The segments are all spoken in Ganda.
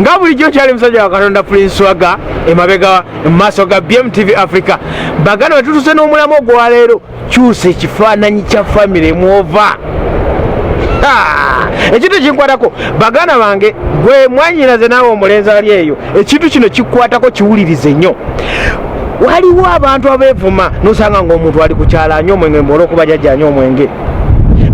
nga bulijjo kyali musajja wa Katonda Prince Swaga emabega maaso ga BMTV Africa. Baganda bwe tutuse n'omulamu ogwa leero, kyusa ekifaananyi kya famire mwova. Ekintu kinkwatako baganda bange, gwe mwanyinaze naawe omulenzi ali eyo, ekintu kino kikwatako kiwulirize nnyo. Waliwo abantu abeevuma nosanga ng'omuntu ali ku kyalaanyi omwenge mbola okuba jajjaanyi omwenge.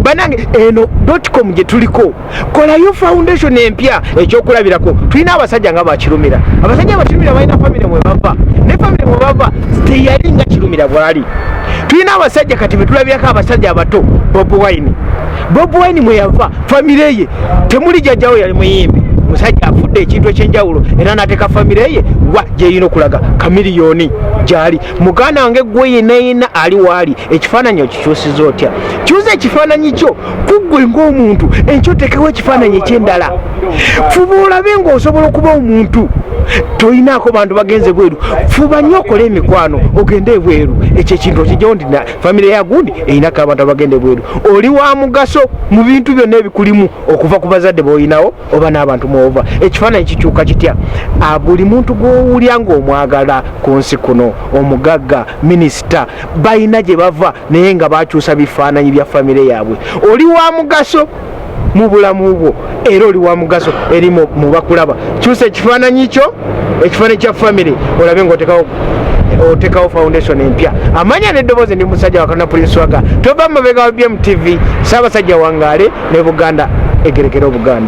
Banange eno.com gye tuliko kolayo foundation empya ekyokulabirako. Tulina abasajja nga bakirumira, abasajja bakirumira balina famire mwe bava, ne famire mwe bava teyali nga kirumira bwali. Tulina abasajja kati betulabirako abasajja abato. Bobi Wine mwe yava famire ye temuli jajjawo yali muyimbi, musajja afudde ekintu ekyenjawulo era n'ateeka famire ye wa gyeyina okulaga kamiliyoni gyali. Muganda wange gwe yenayina ali waali ekifaananyi okikyusiza otya? Kyusa ekifaananyi kyo kuggwe ng'omuntu enkyo tekewo ekifaananyi eky'endala. Fuba olabe ng'osobola okuba omuntu toyinaako bantu bagenze bweru. Fuba nnyo okole emikwano ogende ebweru. Ekyo ekintu okijjawo nti na famire ya gundi eyinako abantu abagende bweru. Oli wa mugaso mu bintu byonna ebikulimu okuva ku bazadde b'oyinawo oba n'abantu mwova. Ekifaananyi kikyuka kitya? Buli muntu gw'owulya ng'omwagala ku nsi kuno, omugagga, minisita, balina gye bava naye nga bakyusa bifaananyi bya famire yaabwe. Oli wa mugaso mu bulamu bwo era oli wa mugaso eri mu bakulaba. Kyusa ekifaananyi kyo, ekifaananyi kya famire, olabe ng'otekawo foundation empya. Amanya n'eddoboozi ndi musajja wa Katonda Prince Swaga. Tova mu mabega wa BMTV, Ssaabasajja wangaale ne Buganda egerekera Obuganda.